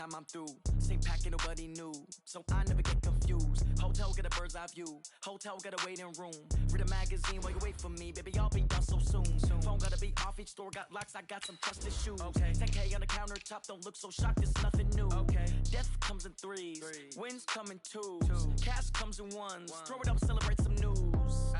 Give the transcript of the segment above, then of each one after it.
time I'm through. Same packet, nobody knew, so I never get confused. Hotel got a bird's eye view, hotel got a waiting room. Read a magazine while you wait for me, baby, I'll be done so soon. Phone gotta be off, each store got locks, I got some trusted shoes. 10K on the countertop, don't look so shocked, it's nothing new. Death comes in threes, wins come in twos, cash comes in ones. Throw it up, celebrate some news.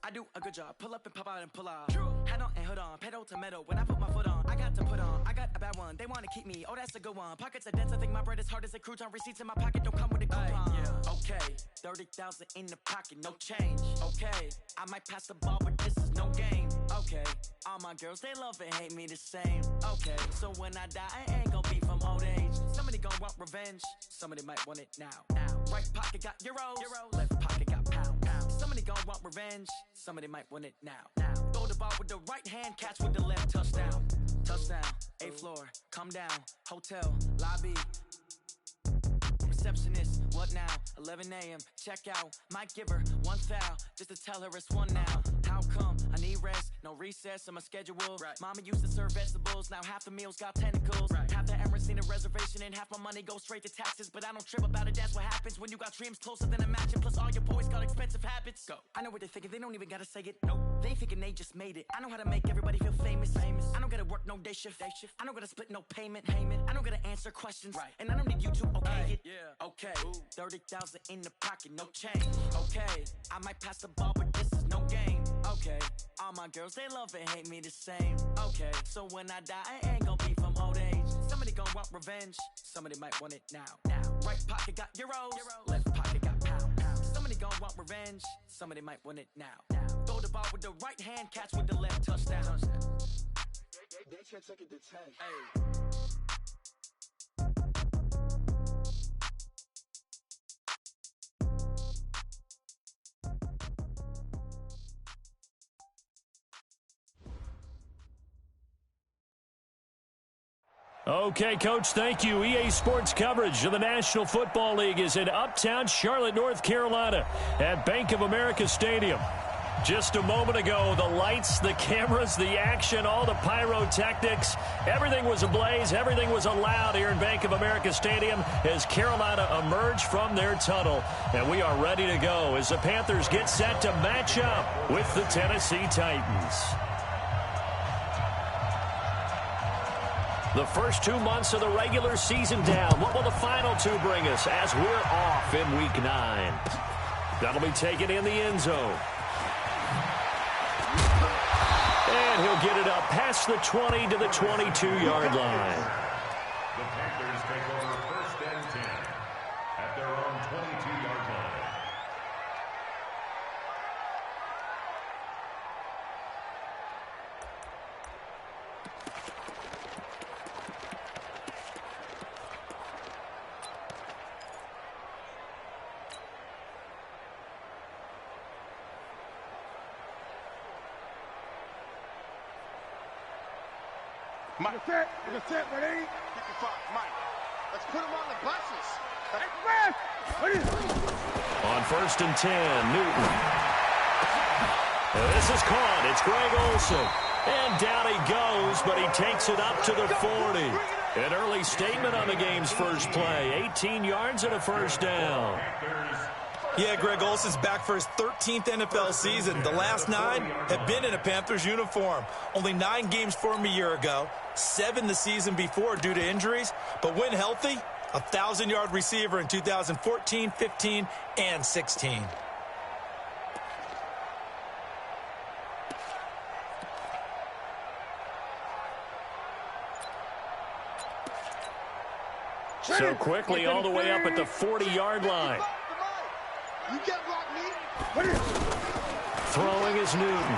I do a good job, pull up and pop out and pull out. Head on and hood on, pedal to metal. When I put my foot on, I got to put on. I got a bad one, they wanna keep me, oh that's a good one. Pockets are dense, I think my bread is hard as a crouton. Receipts in my pocket don't come with a coupon. Okay, 30,000 in the pocket, no change. Okay, I might pass the ball, but this is no game. Okay, all my girls, they love and hate me the same. Okay, so when I die, I ain't gon' be from old age. Somebody gon' want revenge, somebody might want it now. Right pocket got euros, left pocket got pounds. Somebody gon' want revenge, somebody might want it now. Throw the ball with the right hand, catch with the left, touchdown. Touchdown, 8th floor, come down, hotel, lobby. Receptionist, what now? 11 a.m., check out. Might give her one foul, just to tell her it's one now. How come? I need rest, no recess on my schedule. Mama used to serve vegetables, now half the meals got tentacles. Half the Emirates need a reservation and half my money goes straight to taxes. But I don't trip about it, that's what happens when you got dreams closer than a mansion. Plus all your boys got expensive habits. Go. I know what they're thinking, they don't even gotta say it. Nope. They thinking they just made it. I know how to make everybody feel famous. I don't gotta work no day shift. I don't gotta split no payment. I don't gotta answer questions. And I don't need you to okay it. Okay, 30,000 in the pocket, no change. Okay, I might pass the ball, but this is no game. Okay, all my girls, they love and hate me the same. Okay, so when I die, I ain't gon' be from old age. Somebody gon' want revenge, somebody might want it now. Right pocket got euros, left pocket got pounds. Somebody gon' want revenge, somebody might want it now. Throw the ball with the right hand, catch with the left, touchdown. They can't take it to 10. Okay, Coach, thank you. EA Sports coverage of the National Football League is in Uptown Charlotte, North Carolina at Bank of America Stadium. Just a moment ago, the lights, the cameras, the action, all the pyrotechnics, everything was ablaze, everything was allowed here in Bank of America Stadium as Carolina emerged from their tunnel. And we are ready to go as the Panthers get set to match up with the Tennessee Titans. The first 2 months of the regular season down. What will the final 2 bring us as we're off in Week 9? That'll be taken in the end zone. And he'll get it up past the 20 to the 22-yard line. The Panthers take over 1st and 10 at their own 22-yard line. Mike. It's set, ready? 55, Mike. Let's put him on the buses. On 1st and 10, Newton. This is caught. It's Greg Olsen. And down he goes, but he takes it up to the 40. An early statement on the game's first play. 18 yards and a first down. Yeah, Greg Olsen's back for his 13th NFL season. The last 9 have been in a Panthers uniform. Only 9 games for him a year ago, 7 the season before due to injuries. But when healthy, a 1,000-yard receiver in 2014, 15, and 16. So quickly all the way up at the 40-yard line. You get blocked, me. Throwing is Newton.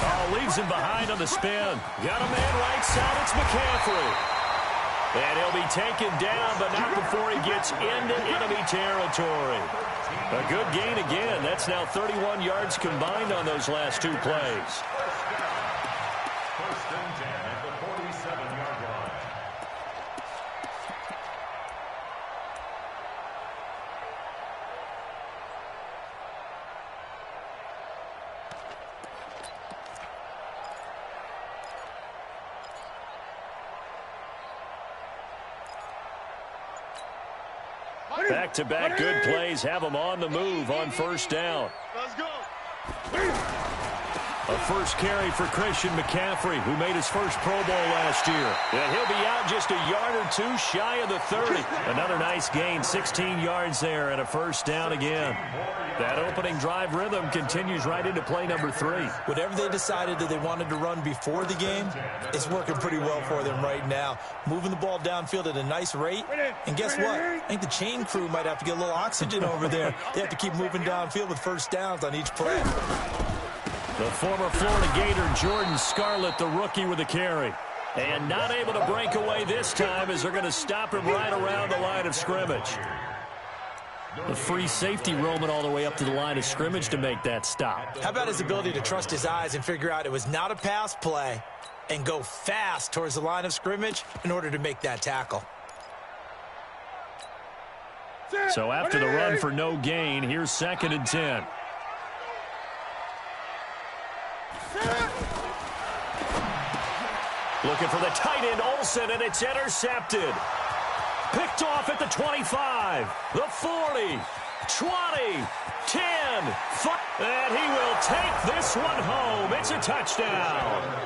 Oh, leaves him behind on the spin. Got a man right side. It's McCaffrey. And he'll be taken down, but not before he gets into enemy territory. A good gain again. That's now 31 yards combined on those last 2 plays. 1st and 10 at the 47-yard line. Back-to-back good plays have them on the move on first down. Let's go. A first carry for KharyMcFly, who made his first Pro Bowl last year. And he'll be out just a yard or two shy of the 30. Another nice gain, 16 yards there, and a first down again. That opening drive rhythm continues right into play number 3. Whatever they decided that they wanted to run before the game, it's working pretty well for them right now. Moving the ball downfield at a nice rate. And guess what? I think the chain crew might have to get a little oxygen over there. They have to keep moving downfield with first downs on each play. The former Florida Gator, Jordan Scarlett, the rookie with a carry. And not able to break away this time as they're going to stop him right around the line of scrimmage. The free safety roaming all the way up to the line of scrimmage to make that stop. How about his ability to trust his eyes and figure out it was not a pass play and go fast towards the line of scrimmage in order to make that tackle. So after the run for no gain, here's 2nd and 10. Looking for the tight end, Olsen, and it's intercepted. Picked off at the 25, the 40, 20, 10, 5, and he will take this one home. It's a touchdown.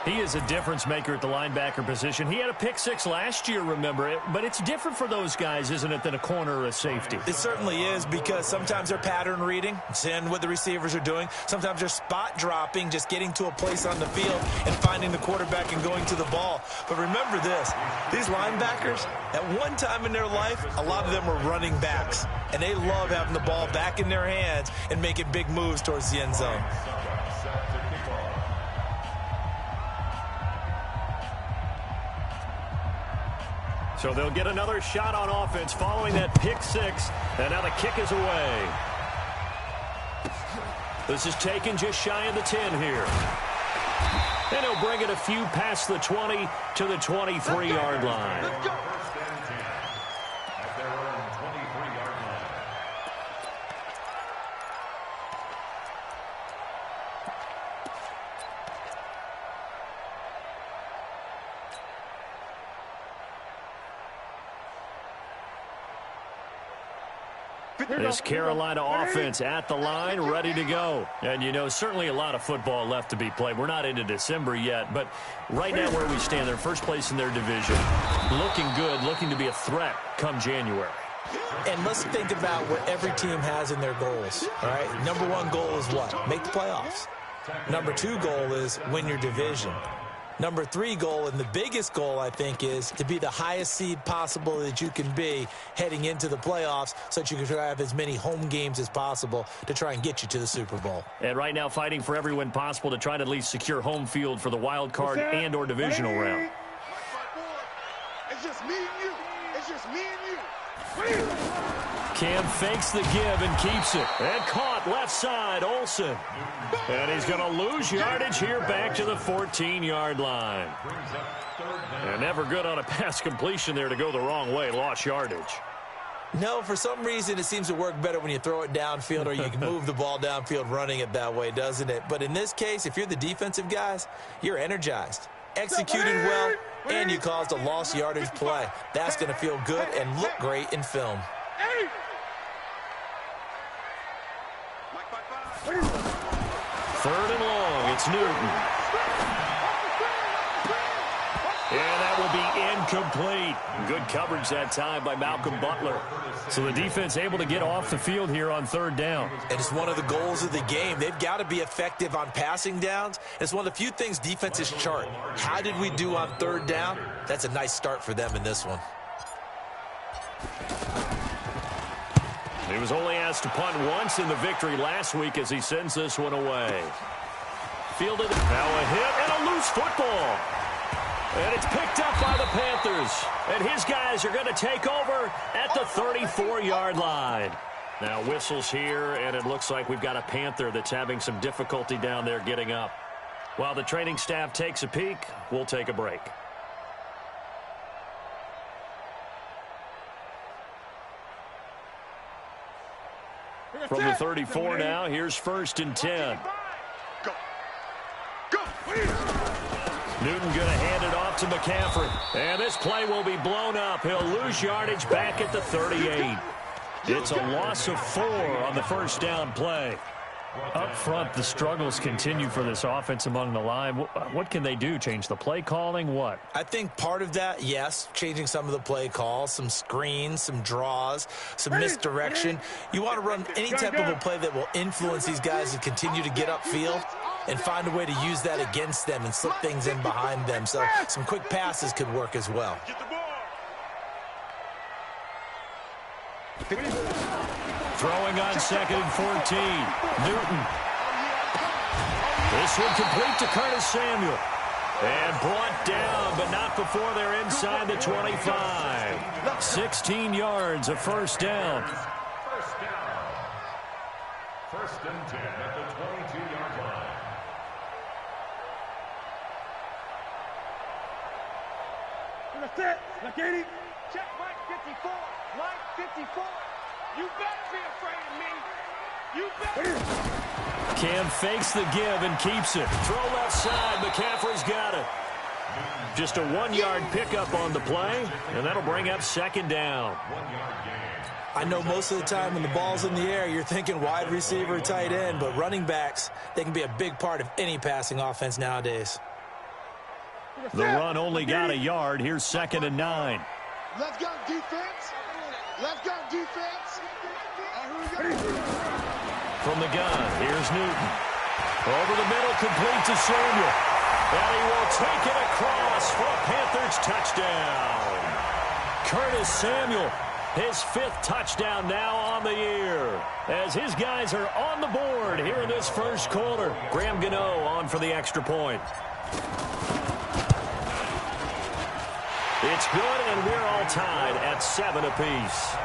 He is a difference maker at the linebacker position. He had a pick 6 last year, remember it, but it's different for those guys, isn't it, than a corner or a safety? It certainly is, because sometimes they're pattern reading, seeing what the receivers are doing. Sometimes they're spot dropping, just getting to a place on the field and finding the quarterback and going to the ball. But remember this, these linebackers, at one time in their life, a lot of them were running backs, and they love having the ball back in their hands and making big moves towards the end zone. So they'll get another shot on offense following that pick 6, and now the kick is away. This is taken just shy of the 10 here. And he'll bring it a few past the 20 to the 23-yard line. First and 10 at their own 23-yard line. This Carolina offense at the line, ready to go. And, you know, certainly a lot of football left to be played. We're not into December yet, but right now where we stand, they're first place in their division. Looking good, looking to be a threat come January. And let's think about what every team has in their goals, all right? Number 1 goal is what? Make the playoffs. Number 2 goal is win your division. Number 3 goal, and the biggest goal, I think, is to be the highest seed possible that you can be heading into the playoffs so that you can have as many home games as possible to try and get you to the Super Bowl. And right now fighting for every win possible to try to at least secure home field for the wild card and or divisional round. It's just me and you. It's just me and you. Cam fakes the give and keeps it. And caught left side, Olsen. And he's going to lose yardage here back to the 14-yard line. And never good on a pass completion there to go the wrong way. Lost yardage. No, for some reason, it seems to work better when you throw it downfield or you can move the ball downfield running it that way, doesn't it? But in this case, if you're the defensive guys, you're energized, executed well, and you caused a lost yardage play. That's going to feel good and look great in film. Third and long, it's Newton. And that will be incomplete. Good coverage that time by Malcolm Butler. So the defense able to get off the field here on 3rd down. And it's one of the goals of the game. They've got to be effective on passing downs. It's one of the few things defenses chart. How did we do on 3rd down? That's a nice start for them in this one. He was only asked to punt once in the victory last week as he sends this one away. Fielded, now a hit and a loose football. And it's picked up by the Panthers. And his guys are going to take over at the 34-yard line. Now whistles here, and it looks like we've got a Panther that's having some difficulty down there getting up. While the training staff takes a peek, we'll take a break. From the 34 now, here's 1st and 10. Go. Newton going to hand it off out to McCaffrey. And this play will be blown up. He'll lose yardage back at the 38. It's a loss of 4 on the first down play. Up front, the struggles continue for this offense among the line. What can they do? Change the play calling? What? I think part of that, yes, changing some of the play calls, some screens, some draws, some misdirection. You want to run any type of a play that will influence these guys to continue to get upfield and find a way to use that against them and slip things in behind them. So some quick passes could work as well. Throwing on 2nd and 14. Newton. This one complete to Curtis Samuel. And brought down, but not before they're inside the 25. 16 yards, a first down. First and 10 at the 22-yard line. Check Mike 54. Mike 54. You better be afraid of me. You better. Cam fakes the give and keeps it. Throw left side. McCaffrey's got it. Just a 1-yard pickup on the play, and that'll bring up 2nd down. I know most of the time when the ball's in the air, you're thinking wide receiver, tight end, but running backs, they can be a big part of any passing offense nowadays. The run only got a yard. Here's 2nd and 9. Let's go defense. Let's go defense. From the gun, here's Newton. Over the middle, complete to Samuel. And he will take it across for a Panthers touchdown. Curtis Samuel, his 5th touchdown now on the year. As his guys are on the board here in this first quarter. Graham Gano on for the extra point. It's good, and we're all tied at 7 apiece.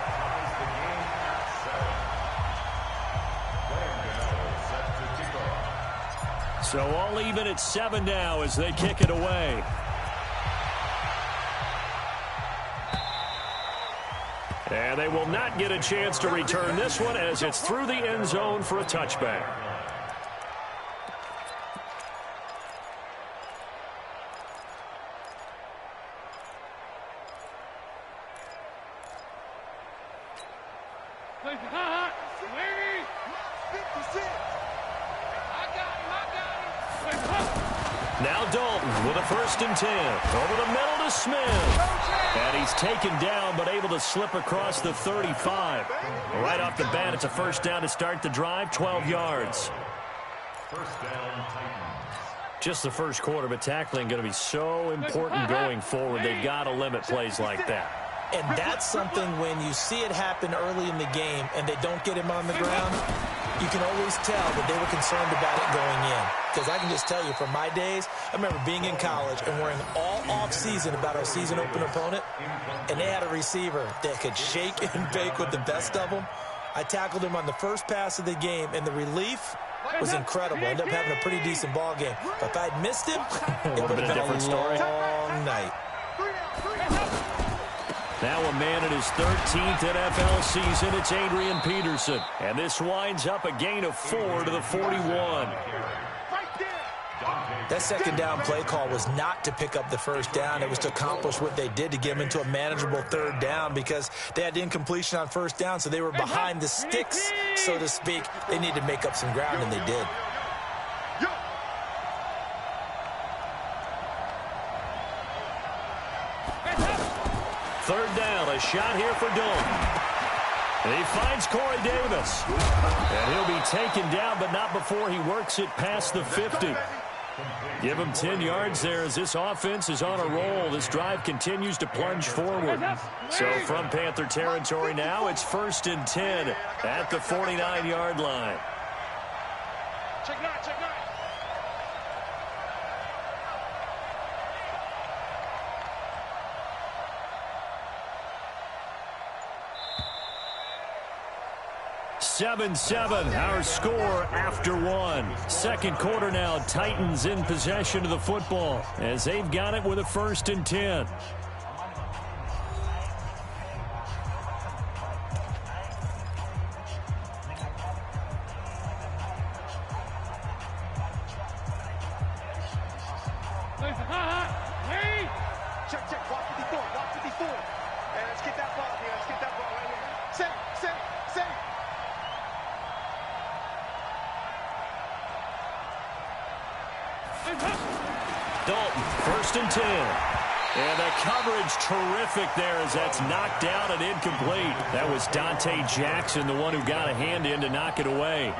So all even at 7 now as they kick it away. And they will not get a chance to return this one as it's through the end zone for a touchback. Now Dalton with a 1st and 10. Over the middle to Smith. And he's taken down but able to slip across the 35. Right off the bat, it's a first down to start the drive, 12 yards. First down, Titans. Just the first quarter, but tackling going to be so important going forward. They've got to limit plays like that. And that's something when you see it happen early in the game and they don't get him on the ground, you can always tell that they were concerned about it going in. Because I can just tell you from my days, I remember being in college and worrying all off-season about our season open opponent, and they had a receiver that could shake and bake with the best of them. I tackled him on the first pass of the game, and the relief was incredible. Ended up having a pretty decent ball game. But if I'd missed him, it would have been a different story. Long night. Now a man in his 13th NFL season, it's Adrian Peterson. And this winds up a gain of 4 to the 41. That second down play call was not to pick up the first down. It was to accomplish what they did to get them into a manageable 3rd down because they had incompletion on first down, so they were behind the sticks, so to speak. They needed to make up some ground, and they did. Third down, a shot here for Dalton. And he finds Corey Davis. And he'll be taken down, but not before he works it past the 50. Give him 10 yards there as this offense is on a roll. This drive continues to plunge forward. So from Panther territory now, it's 1st and 10 at the 49-yard line. Check nine, check nine. 7-7, our score after 1. Second quarter now, Titans in possession of the football as they've got it with a 1st and 10. 54. Watch 54. And let's get that ball here. Let's get that ball right here. Safe. Dalton, 1st and 10. And the coverage terrific there as that's knocked down and incomplete. That was Dante Jackson, the one who got a hand in to knock it away.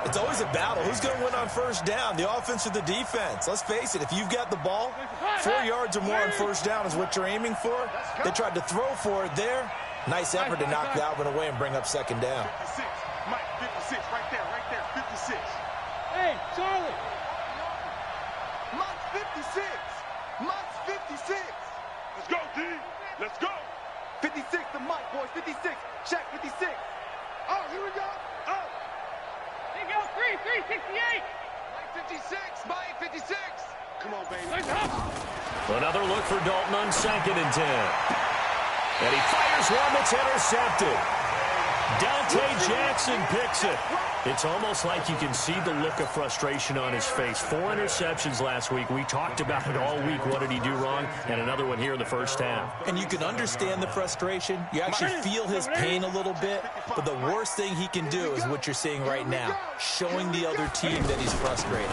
It's always a battle. Who's going to win on 1st down, the offense or the defense? Let's face it, if you've got the ball, 4 yards or more on 1st down is what you're aiming for. They tried to throw for it there. Nice effort to knock that one away and bring up 2nd down. 56. Mike, 56. Right there. 56. Hey, Charlie. Mike's 56. Mike's 56. Let's go, D. Let's go. 56 to Mike, boys. 56. Check 56. Oh, here we go. Oh. They go 368. Mike 56. Mike 56. Come on, baby. Another look for Dalton on 2nd and 10. And he fires one that's intercepted. Dante Jackson picks it. It's almost like you can see the look of frustration on his face. 4 interceptions last week. We talked about it all week. What did he do wrong? And another one here in the 1st half. And you can understand the frustration. You actually feel his pain a little bit. But the worst thing he can do is what you're seeing right now, showing the other team that he's frustrated.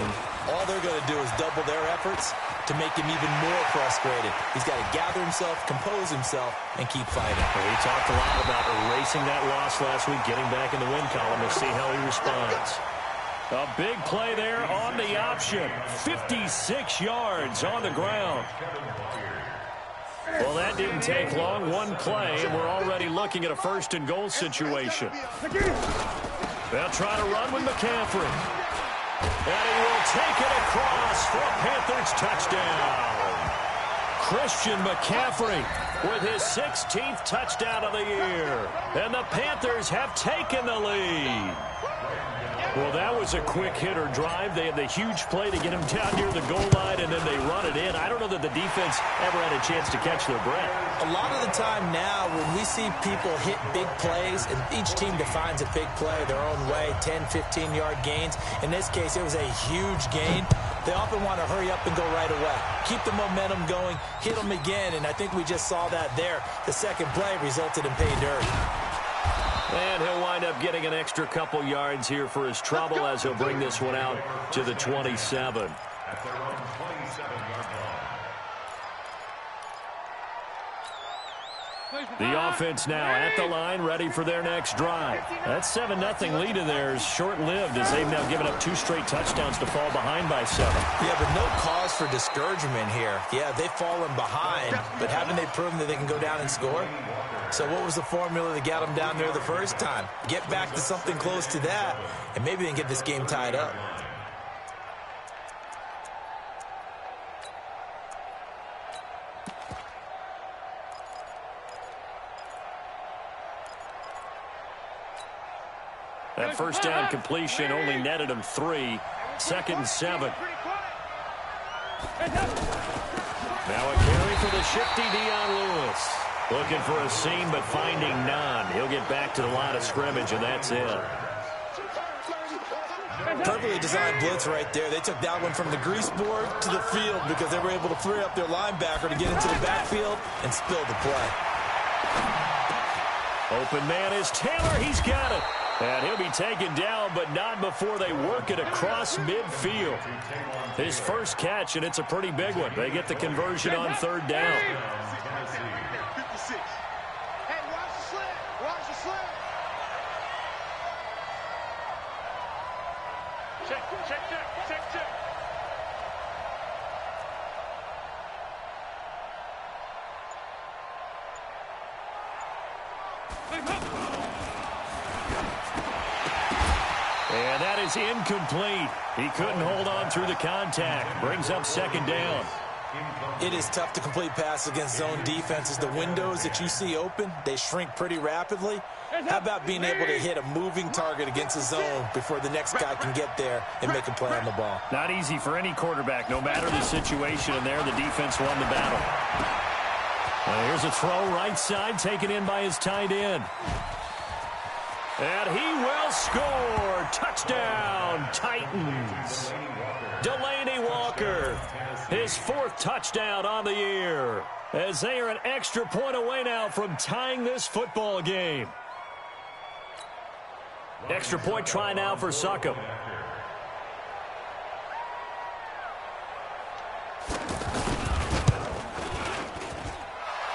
All they're going to do is double their efforts to make him even more frustrated. He's got to gather himself, compose himself, and keep fighting. Well, we talked a lot about erasing that loss last week, getting back in the win column. We'll see how he responds. A big play there on the option. 56 yards on the ground. Well, that didn't take long. One play, and we're already looking at a 1st and goal situation. They'll try to run with McCaffrey. And he will take it across for a Panthers touchdown. Christian McCaffrey with his 16th touchdown of the year. And the Panthers have taken the lead. Well, that was a quick hitter drive. They had the huge play to get him down near the goal line, and then they run it in. I don't know that the defense ever had a chance to catch their breath. A lot of the time now, when we see people hit big plays, and each team defines a big play their own way, 10, 15-yard gains. In this case, it was a huge gain. They often want to hurry up and go right away. Keep the momentum going, hit them again, and I think we just saw that there. The second play resulted in pay dirt. And he'll wind up getting an extra couple yards here for his trouble as he'll bring this one out to the 27. At their own 27-yard line. The offense now at the line, ready for their next drive. That 7-0 lead of theirs short-lived as they've now given up 2 straight touchdowns to fall behind by 7. Yeah, but no cause for discouragement here. Yeah, they've fallen behind, but haven't they proven that they can go down and score? So what was the formula that got them down there the first time? Get back to something close to that, and maybe they can get this game tied up. That 1st down completion only netted him 3. 2nd and 7. Now a carry for the shifty Dion Lewis. Looking for a seam, but finding none. He'll get back to the line of scrimmage, and that's it. Perfectly designed blitz right there. They took that one from the grease board to the field because they were able to free up their linebacker to get into the backfield and spill the play. Open man is Taylor. He's got it. And he'll be taken down, but not before they work it across midfield. His first catch, and it's a pretty big one. They get the conversion on 3rd down. 56. Hey, watch the slant. Watch the slant. Check. And that is incomplete. He couldn't hold on through the contact. Brings up 2nd down. It is tough to complete passes against zone defenses. The windows that you see open, they shrink pretty rapidly. How about being able to hit a moving target against a zone before the next guy can get there and make a play on the ball? Not easy for any quarterback, no matter the situation. And there, the defense won the battle. Here's a throw right side, taken in by his tight end. And he will score. Touchdown, Titans. Delaney Walker, his 4th touchdown on the year, as they are an extra point away now from tying this football game. Extra point try now for Succop.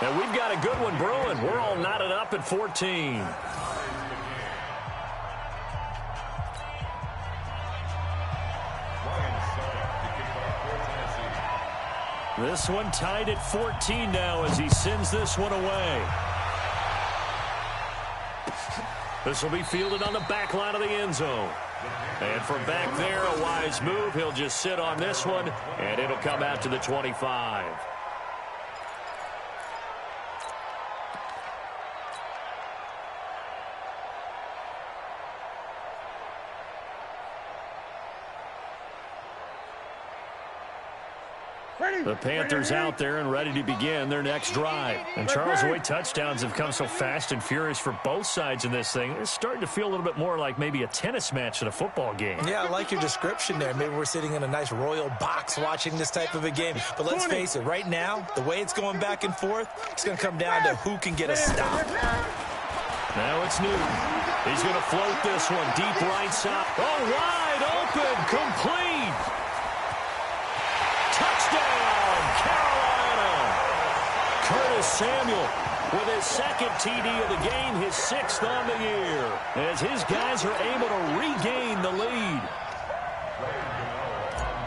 And we've got a good one brewing. We're all knotted up at 14. This one tied at 14 now as he sends this one away. This will be fielded on the back line of the end zone. And from back there, a wise move. He'll just sit on this one, and it'll come out to the 25. The Panthers out there and ready to begin their next drive. And Charles, the way touchdowns have come so fast and furious for both sides in this thing, it's starting to feel a little bit more like maybe a tennis match than a football game. Yeah, I like your description there. Maybe we're sitting in a nice royal box watching this type of a game. But let's face it, right now, the way it's going back and forth, it's going to come down to who can get a stop. Now it's Newton. He's going to float this one deep right side. Oh, wide open, complete. Touchdown, Carolina! Curtis Samuel with his 2nd TD of the game, his 6th on the year, as his guys are able to regain the lead.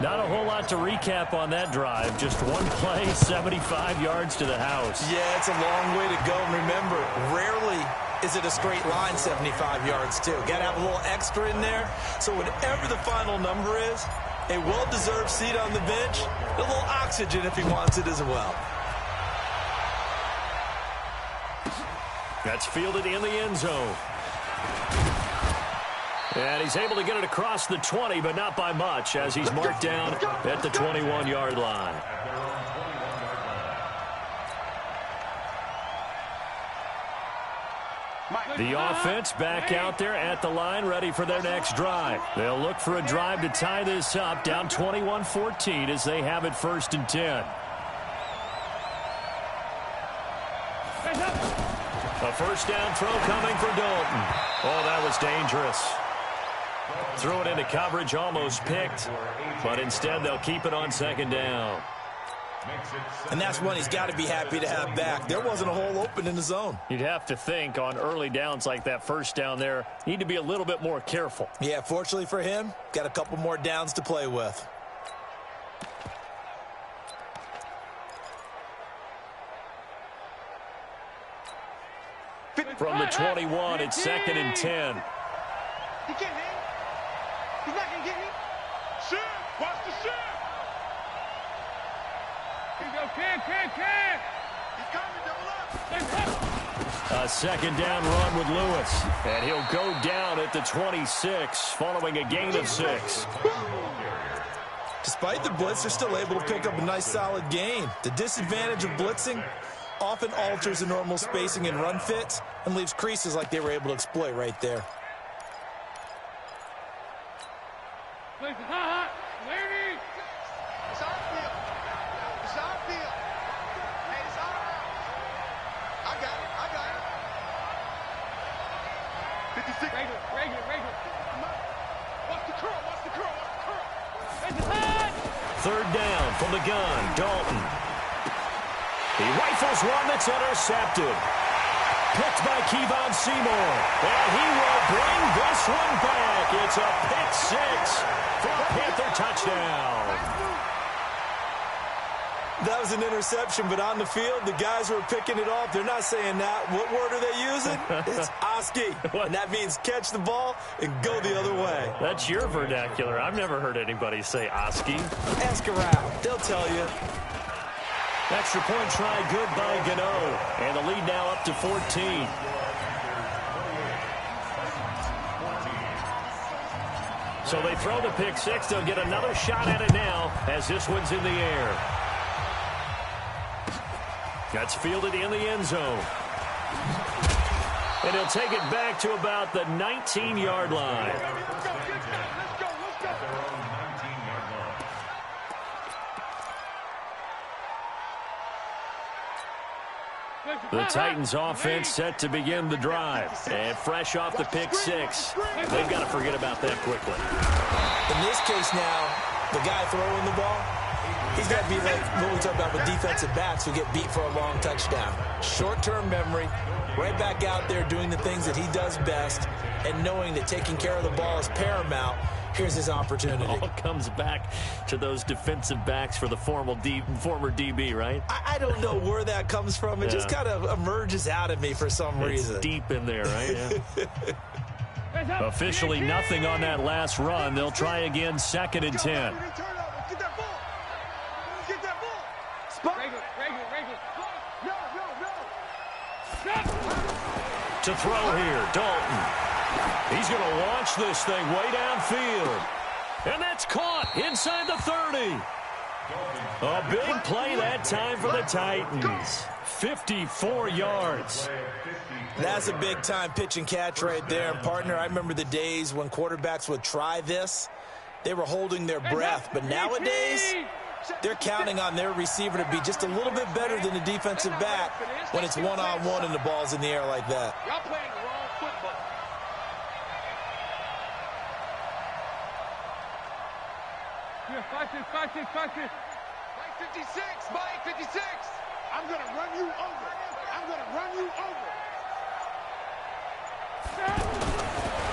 Not a whole lot to recap on that drive. Just one play, 75 yards to the house. Yeah, it's a long way to go. And remember, rarely is it a straight line 75 yards, too. Got to have a little extra in there. So whatever the final number is, a well-deserved seat on the bench, a little oxygen if he wants it as well. That's fielded in the end zone. And he's able to get it across the 20, but not by much, as he's marked down at the 21-yard line. The offense back out there at the line, ready for their next drive. They'll look for a drive to tie this up, down 21-14 as they have it 1st and 10. A 1st down throw coming for Dalton. Oh, that was dangerous. Threw it into coverage, almost picked, but instead they'll keep it on 2nd down. And that's one he's got to be happy to have back. There wasn't a hole open in the zone. You'd have to think on early downs like that 1st down there, need to be a little bit more careful. Yeah, fortunately for him, got a couple more downs to play with. From the 21, it's 2nd and 10. He can't hang. He's not going to get me. Shift. Watch the shift. Here you go, Cam. He's coming, double up. A 2nd down run with Lewis. And he'll go down at the 26, following a gain of 6. Despite the blitz, they're still able to pick up a nice, solid gain. The disadvantage of blitzing often alters the normal spacing and run fits and leaves creases like they were able to exploit right there. Larry! It's our field. It's our field. Hey, it's our house. I got it. 56. Regular. Watch the curl. 3rd down from the gun, Dalton. He rifles one that's intercepted. Picked by Kevon Seymour. And he will bring this one back. It's a pick 6 for a Panther touchdown. That was an interception, but on the field, the guys who are picking it off, they're not saying that. What word are they using? It's Oski. And that means catch the ball and go the other way. That's your vernacular. I've never heard anybody say Oski. Ask around. They'll tell you. Extra point try good by Gano. And the lead now up to 14. So they throw the pick 6. They'll get another shot at it now as this one's in the air. That's fielded in the end zone. And he'll take it back to about the 19-yard line. The Titans offense set to begin the drive. And fresh off the pick six, they've got to forget about that quickly. In this case now, the guy throwing the ball, he's got to be like what we talk about with defensive backs who get beat for a long touchdown. Short-term memory, right back out there doing the things that he does best, and knowing that taking care of the ball is paramount. Here's his opportunity. It all comes back to those defensive backs for the former DB, right? I don't know where that comes from. It just kind of emerges out of me for some reason. Deep in there, right? Yeah. Officially nothing on that last run. They'll try again, 2nd and 10. Get that ball. Get that ball. Spot. Regular. No. To throw here, Dalton. He's going to launch this thing way downfield. And that's caught inside the 30. A big play that time for the Titans. 54 yards. That's a big-time pitch and catch right there. And, partner, I remember the days when quarterbacks would try this. They were holding their breath. But nowadays, they're counting on their receiver to be just a little bit better than the defensive back when it's one-on-one and the ball's in the air like that. Y'all playing the wrong football. Yeah, 5-6. Mike 56, Mike 56. I'm going to run you over.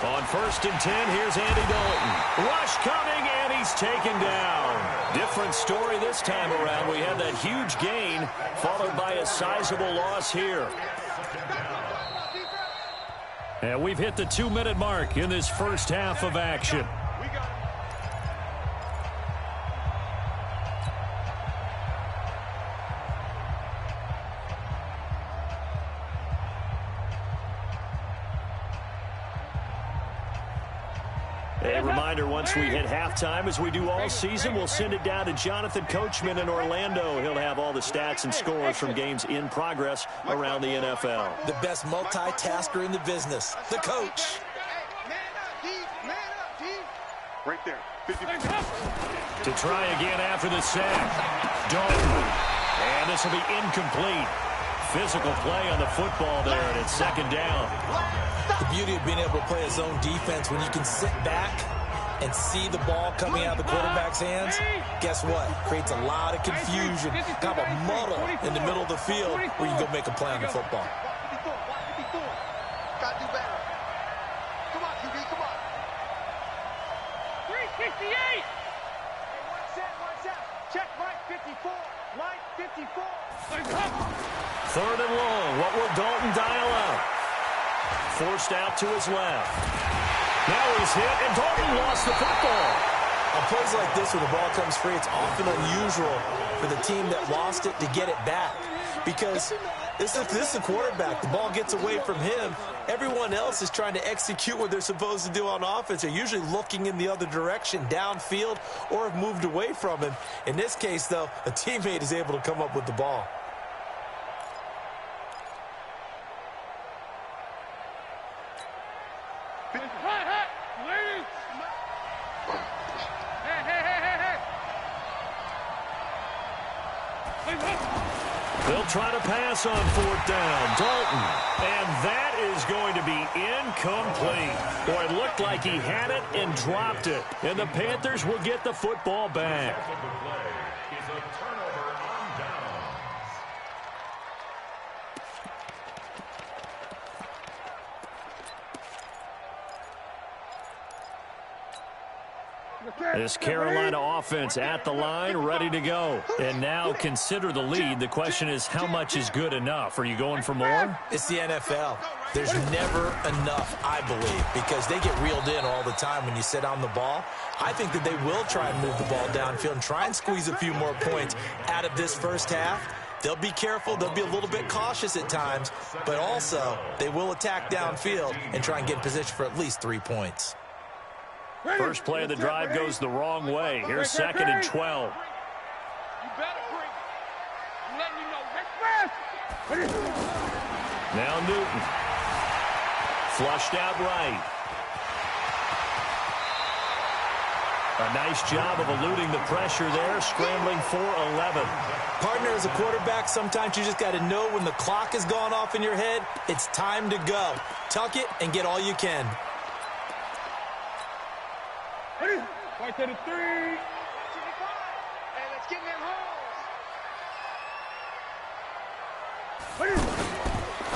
On 1st and 10, here's Andy Dalton. Rush coming, and he's taken down. Different story this time around. We had that huge gain, followed by a sizable loss here. And we've hit the 2-minute mark in this first half of action. A reminder, once we hit halftime, as we do all season, we'll send it down to Jonathan Coachman in Orlando. He'll have all the stats and scores from games in progress around the NFL. The best multitasker in the business, the coach. Man up, D. Right there. 50. To try again after the sack. Dalton. And this will be incomplete. Physical play on the football there, and it's 2nd down. The beauty of being able to play a zone defense when you can sit back and see the ball coming out of the quarterback's hands, guess what? Creates a lot of confusion, kind of a muddle in the middle of the field where you can go make a play on the football. 54. Got to do better. Come on, QB, come on. 368. One set. Check Mike 54. Mike 54. 3rd and long. What will Dalton dial up? Forced out to his left. Now he's hit, and Dalton lost the football. On plays like this, when the ball comes free, it's often unusual for the team that lost it to get it back. Because this is the quarterback. The ball gets away from him. Everyone else is trying to execute what they're supposed to do on offense. They're usually looking in the other direction, downfield, or have moved away from him. In this case, though, a teammate is able to come up with the ball. They'll try to pass on 4th down. Dalton. And that is going to be incomplete. Boy, it looked like he had it and dropped it. And the Panthers will get the football back. This Carolina offense at the line, ready to go. And now consider the lead. The question is, how much is good enough? Are you going for more? It's the NFL. There's never enough, I believe, because they get reeled in all the time when you sit on the ball. I think that they will try and move the ball downfield and try and squeeze a few more points out of this first half. They'll be careful. They'll be a little bit cautious at times, but also they will attack downfield and try and get in position for at least 3 points. First play of the drive goes the wrong way. Here's 2nd and 12. You better bring it. I'm letting you know. Now Newton. Flushed out right. A nice job of eluding the pressure there, scrambling for 11. Partner, as a quarterback, sometimes you just got to know when the clock has gone off in your head, it's time to go. Tuck it and get all you can. Right to the 3. Hey, let's get in them holes.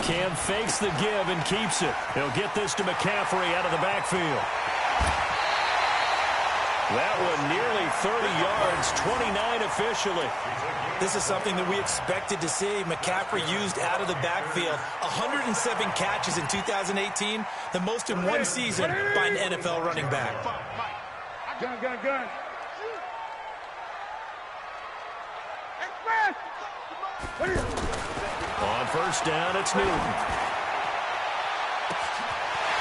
Cam fakes the give and keeps it. He'll get this to McCaffrey out of the backfield. That one nearly 30 yards, 29 officially. This is something that we expected to see. McCaffrey used out of the backfield. 107 catches in 2018, the most in one season by an NFL running back. Gun. On first down, it's Newton.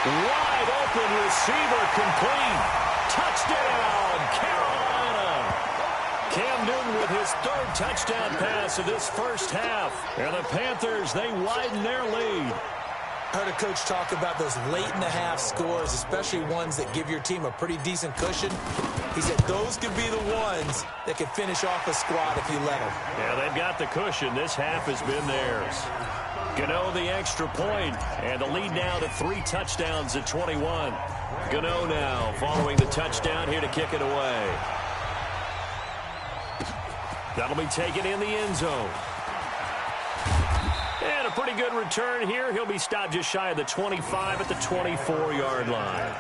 Wide open receiver complete. Touchdown, Carolina. Cam Newton with his third touchdown pass of this first half. And the Panthers, they widen their lead. I heard a coach talk about those late-in-the-half scores, especially ones that give your team a pretty decent cushion. He said those could be the ones that could finish off a squad if you let them. Yeah, they've got the cushion. This half has been theirs. Gano the extra point, and the lead now to 3 touchdowns at 21. Gano now following the touchdown here to kick it away. That'll be taken in the end zone. And a pretty good return here. He'll be stopped just shy of the 25 at the 24-yard line.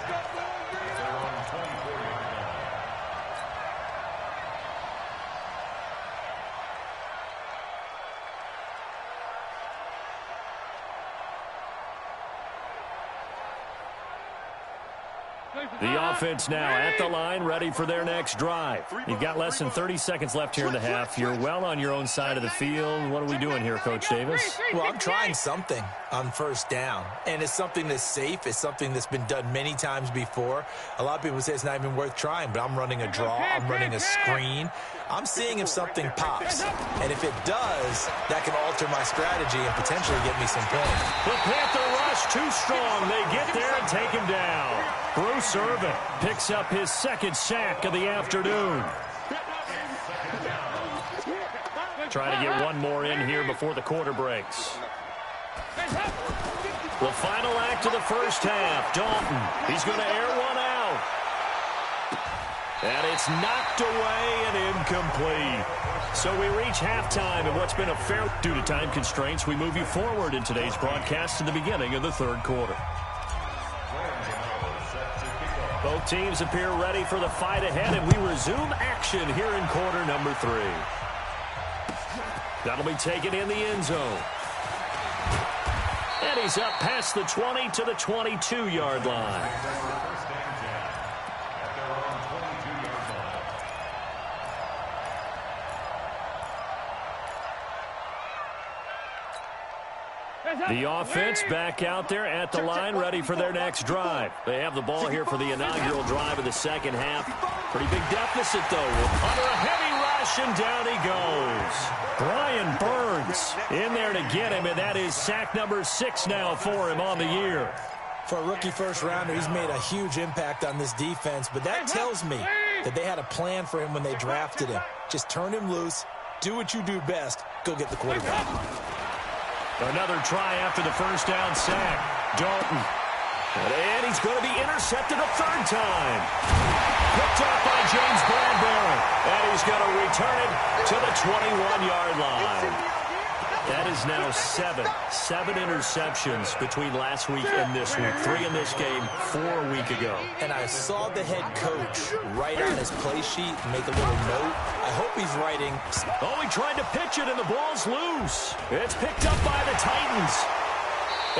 The offense now at the line, ready for their next drive. You've got less than 30 seconds left here in the half. You're well on your own side of the field. What are we doing here, Coach Davis? Well, I'm trying something on first down, and it's something that's safe. It's something that's been done many times before. A lot of people say it's not even worth trying, but I'm running a draw. I'm running a screen. I'm seeing if something pops, and if it does, that can alter my strategy and potentially get me some points. The Panther rush too strong. They get there and take him down. Bruce Irvin picks up his second sack of the afternoon. Try to get one more in here before the quarter breaks. The final act of the first half. Dalton, he's going to air one out. And it's knocked away and incomplete. So we reach halftime in what's been a fair... Due to time constraints, we move you forward in today's broadcast to the beginning of the third quarter. Both teams appear ready for the fight ahead, and we resume action here in quarter number 3. That'll be taken in the end zone. And he's up past the 20 to the 22-yard line. The offense back out there at the line, ready for their next drive. They have the ball here for the inaugural drive of the second half. Pretty big deficit, though. Under a heavy rush, and down he goes. Brian Burns in there to get him, and that is sack number 6 now for him on the year. For a rookie first-rounder, he's made a huge impact on this defense, but that tells me that they had a plan for him when they drafted him. Just turn him loose, do what you do best, go get the quarterback. Another try after the first down sack. Dalton. And he's going to be intercepted a third time. Picked up by James Bradbury. And he's going to return it to the 21-yard line. That is now 7 interceptions between last week and this week. 3 in this game, 4 a week ago. And I saw the head coach write on his play sheet and make a little note. I hope he's writing. Oh, he tried to pitch it, and the ball's loose. It's picked up by the Titans.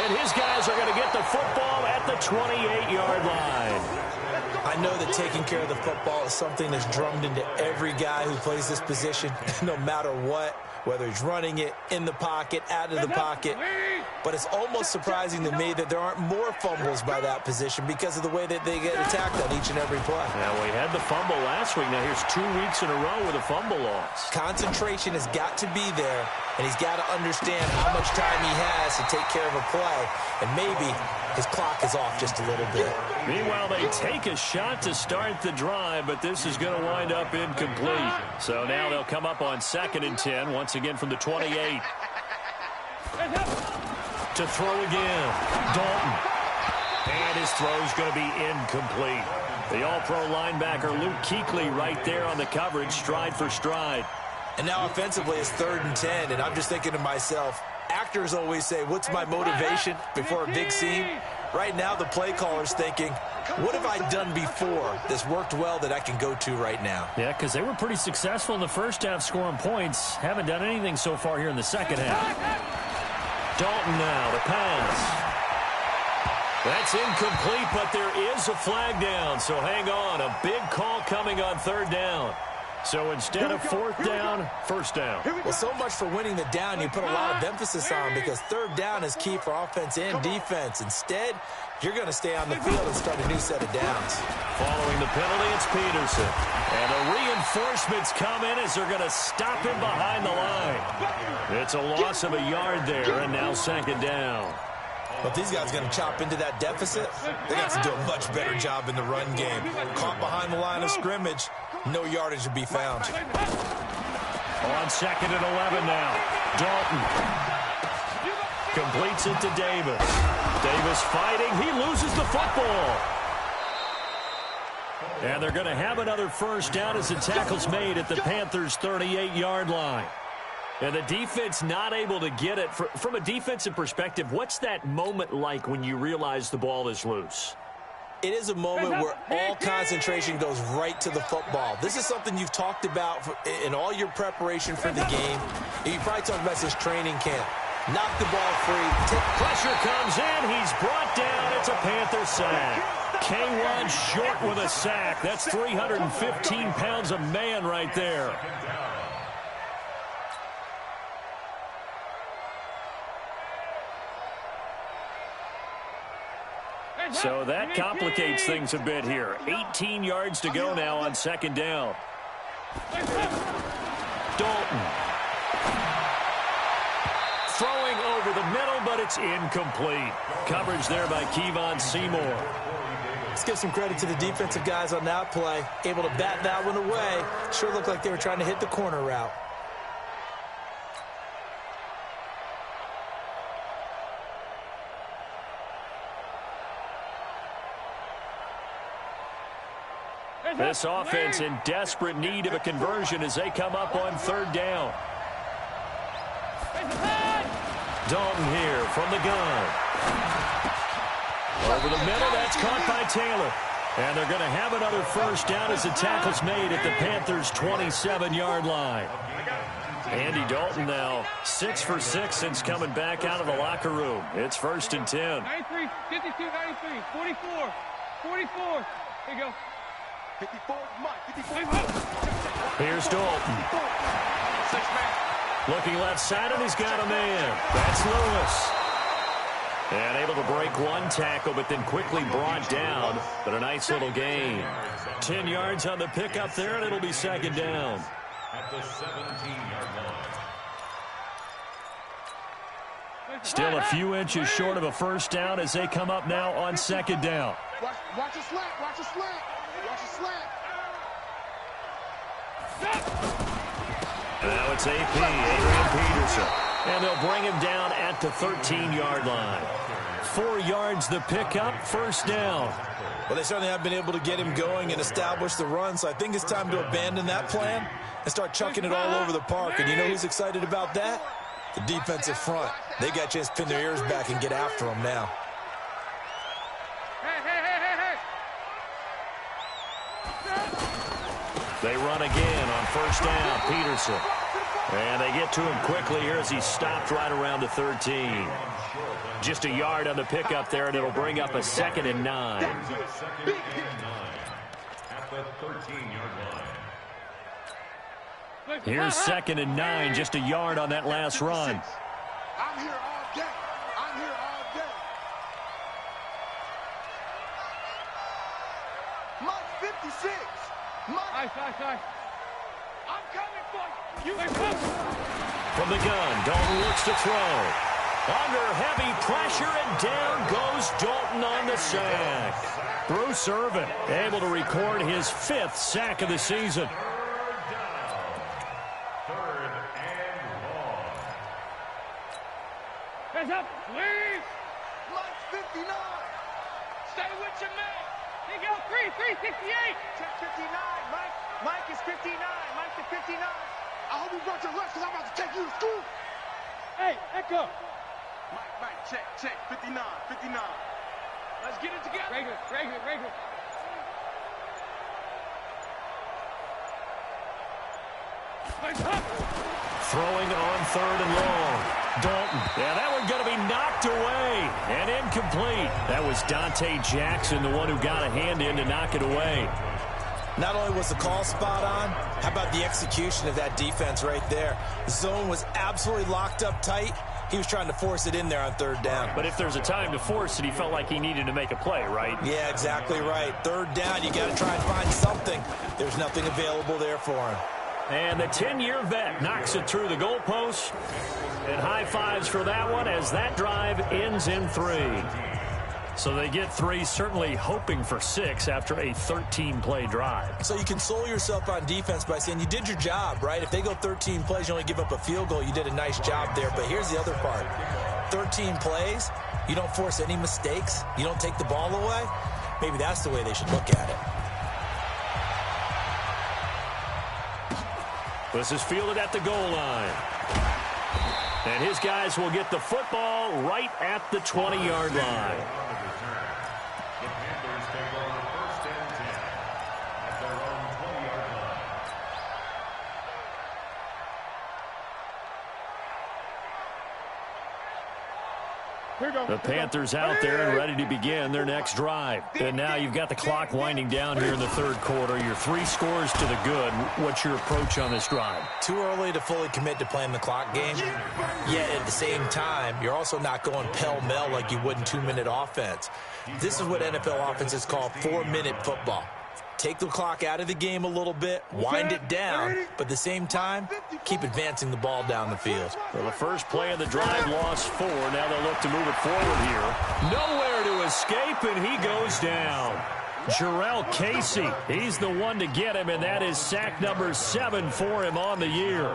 And his guys are going to get the football at the 28-yard line. I know that taking care of the football is something that's drummed into every guy who plays this position, no matter what, whether he's running it, in the pocket, out of the pocket. But it's almost surprising to me that there aren't more fumbles by that position because of the way that they get attacked on each and every play. Now, we had the fumble last week. Now, here's 2 weeks in a row with a fumble loss. Concentration has got to be there, and he's got to understand how much time he has to take care of a play, and maybe his clock is off just a little bit. Meanwhile, they take a a shot to start the drive, but this is going to wind up incomplete. So now they'll come up on 2nd and 10, once again from the 28. To throw again, Dalton. And his throw's going to be incomplete. The all-pro linebacker Luke Kuechly right there on the coverage, stride for stride. And now offensively it's 3rd and 10, and I'm just thinking to myself, actors always say, what's my motivation before a big scene? Right now the play caller's thinking, what have I done before that's worked well that I can go to right now? Yeah, because they were pretty successful in the first half scoring points. Haven't done anything so far here in the second half. Dalton now, the pass. That's incomplete, but there is a flag down, so hang on. A big call coming on 3rd down. So instead of 4th down, 1st down. Well, so much for winning the down you put a lot of emphasis on, because 3rd down is key for offense and defense. Instead, you're going to stay on the field and start a new set of downs. Following the penalty, it's Peterson. And the reinforcements come in as they're going to stop him behind the line. It's a loss of a yard there, and now 2nd down. But these guys are going to chop into that deficit. They got to do a much better job in the run game. Caught behind the line of scrimmage, no yardage to be found. On 2nd and 11 now, Dalton completes it to Davis. Davis fighting. He loses the football. And they're going to have another 1st down as the tackle's made at the Panthers' 38-yard line. And the defense not able to get it. From a defensive perspective, what's that moment like when you realize the ball is loose? It is a moment where all concentration goes right to the football. This is something you've talked about in all your preparation for the game. You probably talked about since training camp. Knock the ball free. Pressure comes in. He's brought down. It's a Panther sack. K1 short with a sack. That's 315 pounds of man right there. So that complicates things a bit here. 18 yards to go now on 2nd down. Dalton. Throwing over the middle, but it's incomplete. Coverage there by Kevon Seymour. Let's give some credit to the defensive guys on that play. Able to bat that one away. Sure looked like they were trying to hit the corner route. This offense in desperate need of a conversion as they come up on 3rd down. Dalton here from the gun. Over the middle, that's caught by Taylor. And they're going to have another 1st down as the tackle's made at the Panthers' 27-yard line. Andy Dalton now 6 for 6 since coming back out of the locker room. It's 1st and 10. 93, 52, 93, 44, 44. Here you go. 54, Mike, 54. Here's Dalton. Looking left side, and he's got a man. That's Lewis. And able to break one tackle, but then quickly brought down. But a nice little gain. 10 yards on the pickup there, and it'll be 2nd down. At the 17-yard line. Still a few inches short of a 1st down as they come up now on 2nd down. Watch a slant, watch a slant. Watch a slant. Now it's AP, Adrian Peterson. And they'll bring him down at the 13-yard line. 4 yards the pickup, 1st down. Well, they certainly have been able to get him going and establish the run, so I think it's time to abandon that plan and start chucking it all over the park. And you know who's excited about that? The defensive front. They got a chance to pin their ears back and get after him now. They run again on 1st down, Peterson. And they get to him quickly here as he stopped right around the 13. Just a yard on the pickup there, and it'll bring up a 2nd and 9. At the 13-yard line. Here's 2nd and 9, just a yard on that last run. I'm here all day. I'm here all day. Mike 56. Mike. Nice. I'm coming for you. From the gun, Dalton looks to throw. Under heavy pressure, and down goes Dalton on the sack. Bruce Irvin able to record his 5th sack of the season. Third and long. Hands up, please. Mike's 59. Stay with your man. He go 368. Check 59. Mike is 59. Mike's at 59. I hope you brought your lunch because I'm about to take you to school. Hey, Echo. Mike, check. 59. Let's get it together. Regular. Nice hop. Throwing on 3rd and long. Dalton. Yeah, that one going to be knocked away and incomplete. That was Dante Jackson, the one who got a hand in to knock it away. Not only was the call spot on, how about the execution of that defense right there? The zone was absolutely locked up tight. He was trying to force it in there on 3rd down. But if there's a time to force it, he felt like he needed to make a play, right? Yeah, exactly right. 3rd down, you got to try and find something. There's nothing available there for him. And the 10-year vet knocks it through the goalpost. And high fives for that one as that drive ends in 3. So they get 3, certainly hoping for 6 after a 13-play drive. So you console yourself on defense by saying you did your job, right? If they go 13 plays, you only give up a field goal, you did a nice job there. But here's the other part. 13 plays, you don't force any mistakes, you don't take the ball away. Maybe that's the way they should look at it. This is fielded at the goal line. And his guys will get the football right at the 20-yard line. The Panthers take over 1st and 10 at their own 20-yard line. The Panthers out there and ready to begin their next drive. And now you've got the clock winding down here in the 3rd quarter. You're 3 scores to the good. What's your approach on this drive? Too early to fully commit to playing the clock game. Yet at the same time, you're also not going pell-mell like you would in 2-minute offense. This is what NFL offenses call 4-minute football. Take the clock out of the game a little bit, wind it down, but at the same time, keep advancing the ball down the field. Well, the first play of the drive lost 4. Now they'll look to move it forward here. Nowhere to escape, and he goes down. Jarrell Casey, he's the one to get him, and that is sack number 7 for him on the year.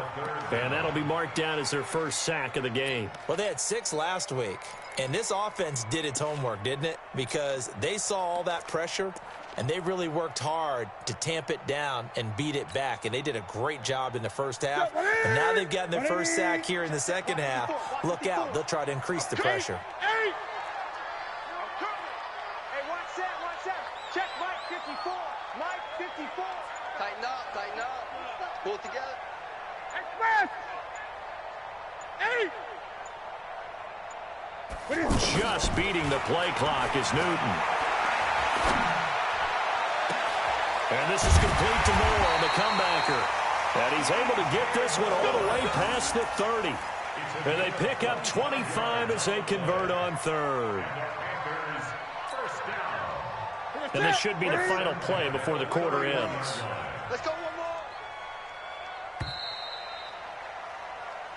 And that'll be marked down as their first sack of the game. Well, they had 6 last week, and this offense did its homework, didn't it? Because they saw all that pressure, and they really worked hard to tamp it down and beat it back. And they did a great job in the first half. And now they've gotten their first sack here in the second half. Look out. They'll try to increase the pressure. Hey, watch that. Check Mike 54. Mike 54. Tighten up. Pull it together. Express. Just beating the play clock is Newton. And this is complete to Moore on the comebacker. And he's able to get this one all the way past the 30. And they pick up 25 as they convert on 3rd. And this should be the final play before the quarter ends. Let's go one more.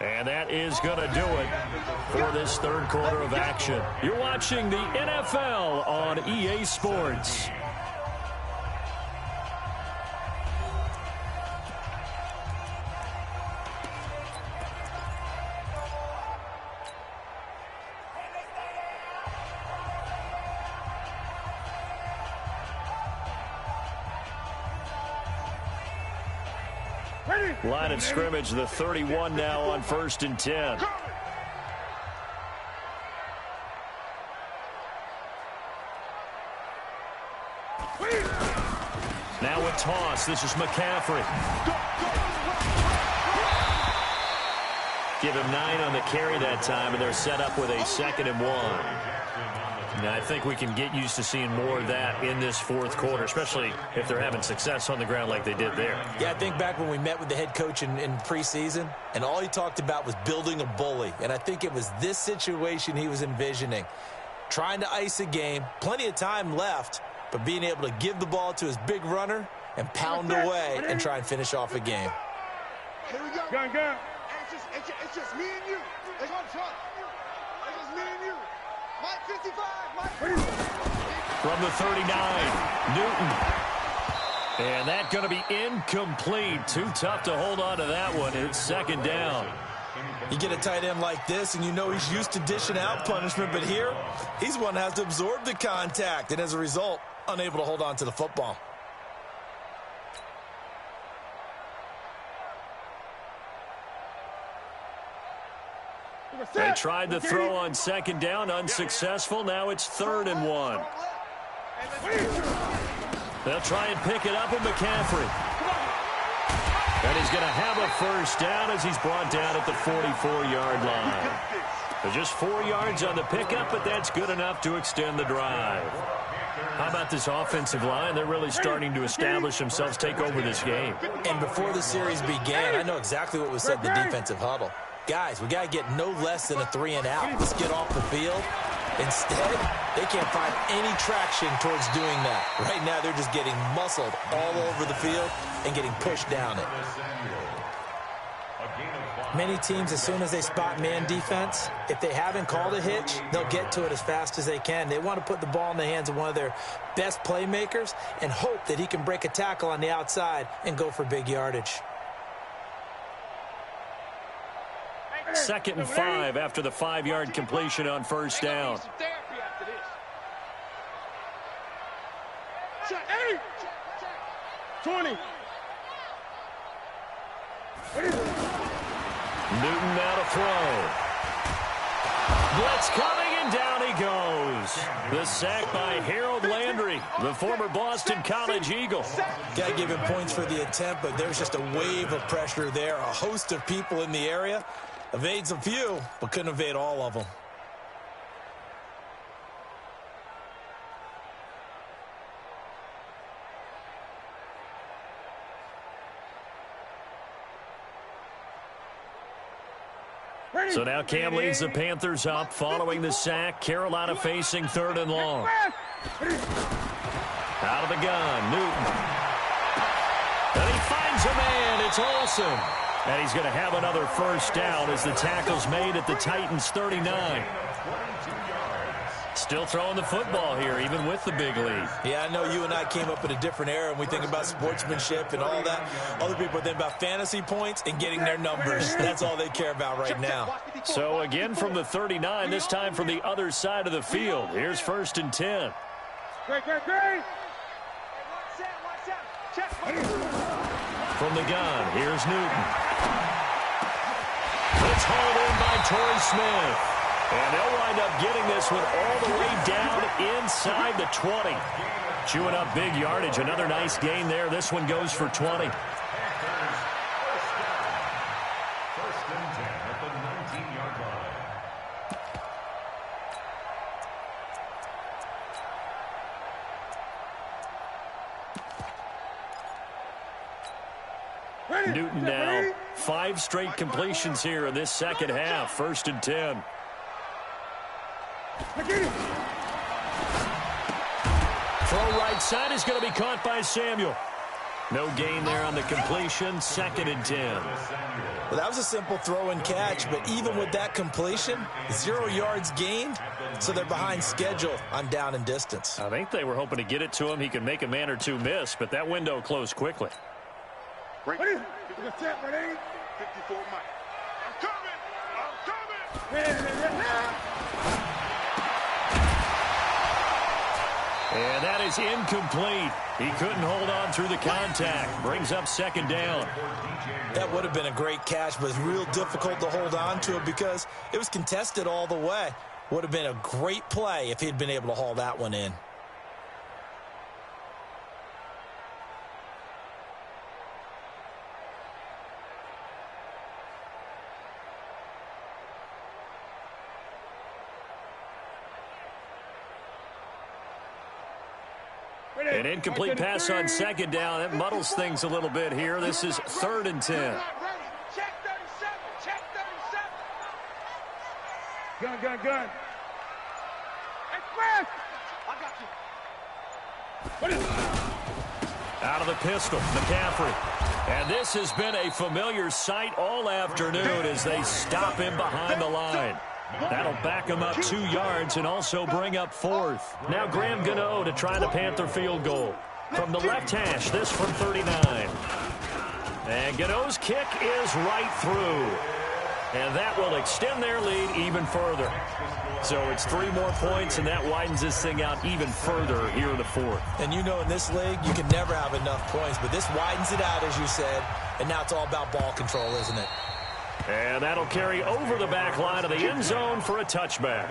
And that is going to do it for this 3rd quarter of action. You're watching the NFL on EA Sports. Line of scrimmage, the 31 now on 1st and 10. Now a toss. This is McCaffrey. Give him 9 on the carry that time, and they're set up with a 2nd and 1. Now, I think we can get used to seeing more of that in this 4th quarter, especially if they're having success on the ground like they did there. Yeah, I think back when we met with the head coach in preseason, and all he talked about was building a bully. And I think it was this situation he was envisioning. Trying to ice a game, plenty of time left, but being able to give the ball to his big runner and pound away and try and finish off a game. Here we go. Gun. It's just me and you. Let's go, Trump. From the 39, Newton. And that's going to be incomplete. Too tough to hold on to that one. It's second down. You get a tight end like this, and you know he's used to dishing out punishment, but here, he's one that has to absorb the contact, and as a result, unable to hold on to the football. They tried to throw on second down, unsuccessful. Now it's 3rd and 1. They'll try and pick it up with McCaffrey. And he's going to have a first down as he's brought down at the 44-yard line. There's just 4 yards on the pickup, but that's good enough to extend the drive. How about this offensive line? They're really starting to establish themselves, take over this game. And before the series began, I know exactly what was said in the defensive huddle. Guys, we got to get no less than a 3 and out. Let's get off the field. Instead, they can't find any traction towards doing that. Right now, they're just getting muscled all over the field and getting pushed down it. Many teams, as soon as they spot man defense, if they haven't called a hitch, they'll get to it as fast as they can. They want to put the ball in the hands of one of their best playmakers and hope that he can break a tackle on the outside and go for big yardage. 2nd and 5 after the 5-yard completion on first down. Hey! 20. Newton now to throw. Blitz coming, and down he goes. The sack by Harold Landry, the former Boston College Eagle. Got to give him points for the attempt, but there's just a wave of pressure there. A host of people in the area. Evades a few, but couldn't evade all of them. So now Cam leads the Panthers up following the sack. Carolina facing 3rd and long. Out of the gun, Newton. And he finds a man. It's Olsen. And he's going to have another first down as the tackle's made at the Titans' 39. Still throwing the football here, even with the big lead. Yeah, I know you and I came up in a different era, and we think about sportsmanship and all that. Other people think about fantasy points and getting their numbers. That's all they care about right now. So again from the 39, this time from the other side of the field. Here's 1st and 10. Great. From the gun, here's Newton. It's hauled in by Torrey Smith. And they'll wind up getting this one all the way down inside the 20. Chewing up big yardage. Another nice gain there. This one goes for 20. First and 10 at the 19-yard line. Newton now 5 straight completions here in this second half. 1st and 10. Throw right side is going to be caught by Samuel. No gain there on the completion. 2nd and 10. Well, that was a simple throw and catch, but even with that completion, 0 yards gained, so they're behind schedule on down and distance. I think they were hoping to get it to him. He could make a man or two miss, but that window closed quickly. Ready? 54 Mike. I'm coming! And that is incomplete. He couldn't hold on through the contact. Brings up 2nd down. That would have been a great catch, but it's real difficult to hold on to it because it was contested all the way. Would have been a great play if he'd been able to haul that one in. An incomplete pass on 2nd down. That muddles things a little bit here. This is 3rd and 10. Check 37. Gun. Hey, Chris! I got you. Out of the pistol, McCaffrey. And this has been a familiar sight all afternoon as they stop him behind the line. That'll back him up 2 yards and also bring up 4th. Now Graham Gano to try the Panther field goal. From the left hash, this from 39. And Gano's kick is right through. And that will extend their lead even further. So it's 3 more points, and that widens this thing out even further here in the 4th. And you know in this league, you can never have enough points, but this widens it out, as you said, and now it's all about ball control, isn't it? And that'll carry over the back line of the end zone for a touchback.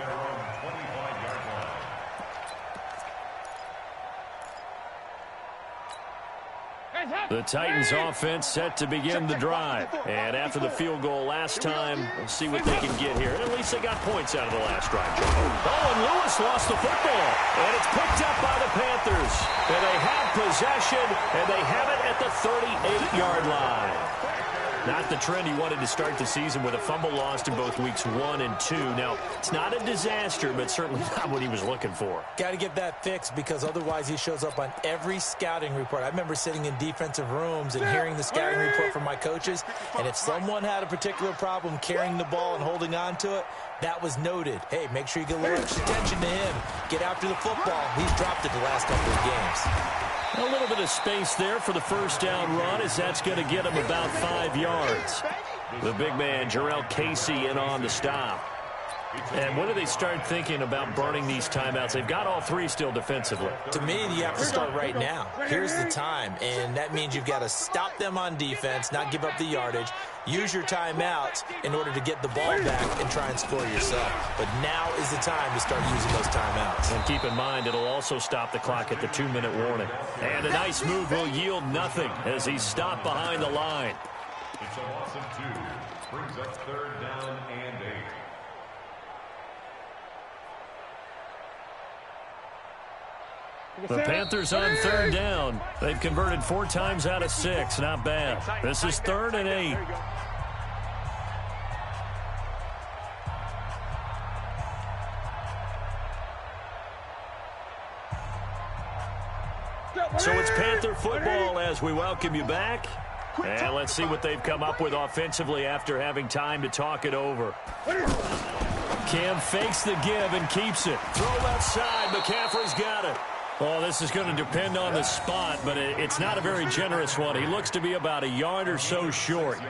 The Titans offense set to begin the drive. And after the field goal last time, we'll see what they can get here. And at least they got points out of the last drive. Oh, and Lewis lost the football. And it's picked up by the Panthers. And they have possession, and they have it at the 38-yard line. Not the trend he wanted to start the season with a fumble lost in both weeks 1 and 2. Now, it's not a disaster, but certainly not what he was looking for. Got to get that fixed because otherwise he shows up on every scouting report. I remember sitting in defensive rooms and hearing the scouting report from my coaches, and if someone had a particular problem carrying the ball and holding on to it, that was noted. Hey, make sure you get a little extra attention to him. Get after the football. He's dropped it the last couple of games. A little bit of space there for the first down run, as that's going to get him about 5 yards. The big man, Jarrell Casey, in on the stop. And when do they start thinking about burning these timeouts? They've got all 3 still defensively. To me, you have to start right now. Here's the time, and that means you've got to stop them on defense, not give up the yardage, use your timeouts in order to get the ball back and try and score yourself. But now is the time to start using those timeouts. And keep in mind, it'll also stop the clock at the 2-minute warning. And a nice move will yield nothing as he's stopped behind the line. It's a loss of 2. Brings up 3rd down and 8. The Panthers on 3rd down. They've converted 4 times out of 6. Not bad. This is 3rd and 8. So it's Panther football as we welcome you back. And let's see what they've come up with offensively after having time to talk it over. Cam fakes the give and keeps it. Throw left side. McCaffrey's got it. Oh, this is going to depend on the spot, but it's not a very generous one. He looks to be about a yard or so short.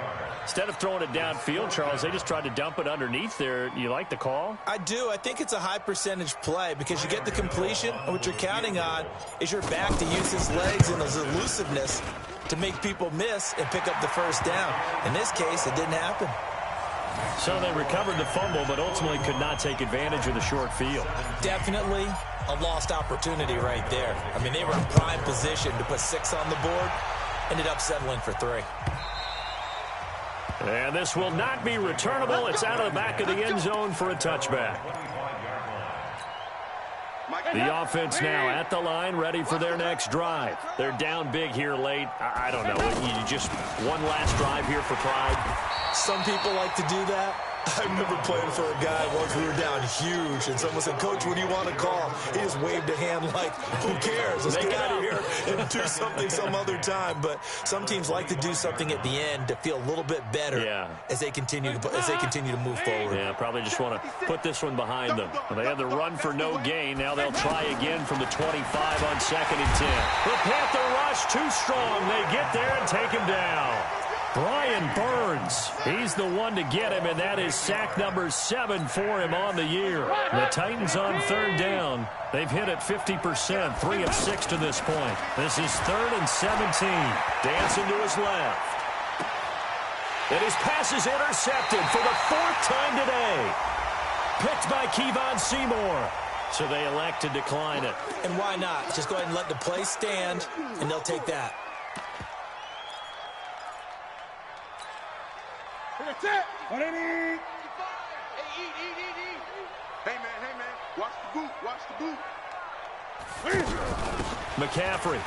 Instead of throwing it downfield, Charles, they just tried to dump it underneath there. You like the call? I do. I think it's a high percentage play because you get the completion, and what you're counting on is your back to use his legs and his elusiveness to make people miss and pick up the first down. In this case, it didn't happen. So they recovered the fumble, but ultimately could not take advantage of the short field. Definitely a lost opportunity right there. I mean, they were in prime position to put 6 on the board, ended up settling for 3. And this will not be returnable. It's out of the back of the end zone for a touchback. The offense now at the line, ready for their next drive. They're down big here late. I don't know. You just one last drive here for pride. Some people like to do that. I remember playing for a guy once. We were down huge, and someone said, "Coach, what do you want to call?" He just waved a hand like, "Who cares? Let's get out of here and do something some other time." But some teams like to do something at the end to feel a little bit better as they continue to move forward. Yeah, probably just want to put this one behind them. They had the run for no gain. Now they'll try again from the 25 on 2nd and 10. The Panther rush too strong. They get there and take him down. Brian Burns, he's the one to get him, and that is sack number 7 for him on the year. The Titans on 3rd down. They've hit it 50%, 3 of 6 to this point. This is 3rd and 17. Dancing to his left. And his pass is intercepted for the 4th time today. Picked by Kevon Seymour. So they elect to decline it. And why not? Just go ahead and let the play stand, and they'll take that. That's it. What do you need? Hey, eat. Hey, man. Watch the boot. McCaffrey.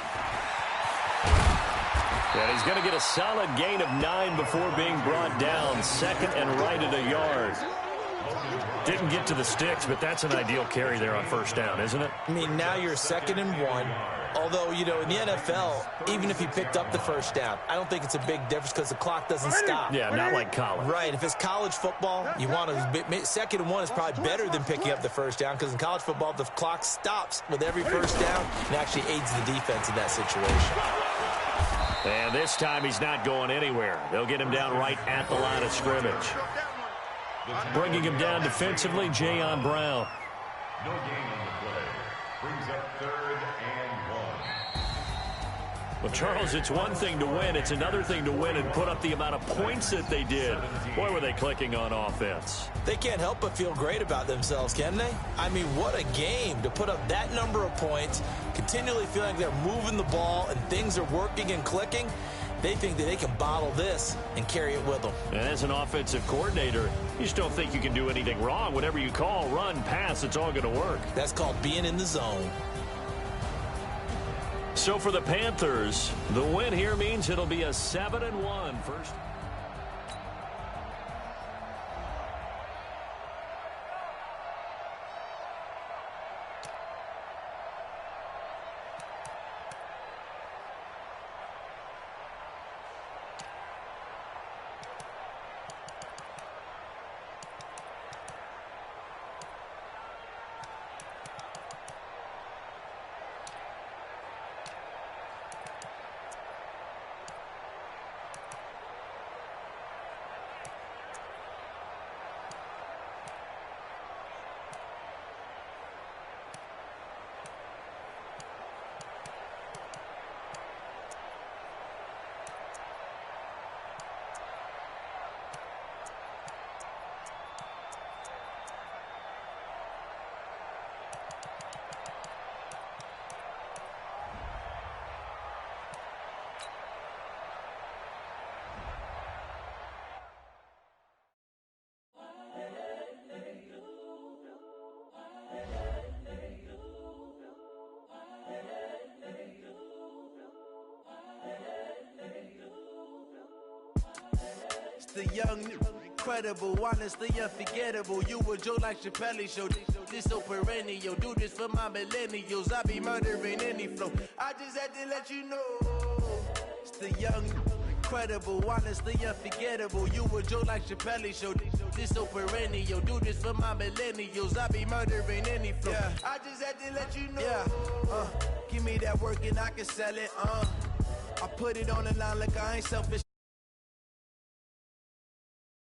And he's going to get a solid gain of 9 before being brought down. 2nd and right at a yard. Didn't get to the sticks, but that's an ideal carry there on first down, isn't it? I mean, now you're 2nd and 1. Although, you know, in the NFL, even if he picked up the first down, I don't think it's a big difference because the clock doesn't stop. Yeah, not like college. Right. If it's college football, you want to 2nd and 1 is probably better than picking up the first down because in college football, the clock stops with every first down and actually aids the defense in that situation. And this time he's not going anywhere. They'll get him down right at the line of scrimmage. Bringing him down defensively, Jayon Brown. No gain on the play. Brings up 3rd and 1. Well, Charles, it's one thing to win. It's another thing to win and put up the amount of points that they did. Boy, were they clicking on offense. They can't help but feel great about themselves, can they? I mean, what a game to put up that number of points, continually feeling like they're moving the ball and things are working and clicking. They think that they can bottle this and carry it with them. And as an offensive coordinator, you just don't think you can do anything wrong. Whatever you call, run, pass, it's all going to work. That's called being in the zone. So for the Panthers, the win here means it'll be a 7-1 first. The young, incredible, honestly unforgettable. You a joke like Chappelle Show. This so perennial. Do this for my millennials. I be murdering any flow. I just had to let you know. It's the young, incredible, honestly unforgettable. You a joke like Chappelle Show. This so perennial. Do this for my millennials. I be murdering any flow. Yeah. I just had to let you know. Yeah. Give me that work and I can sell it. I put it on the line like I ain't selfish.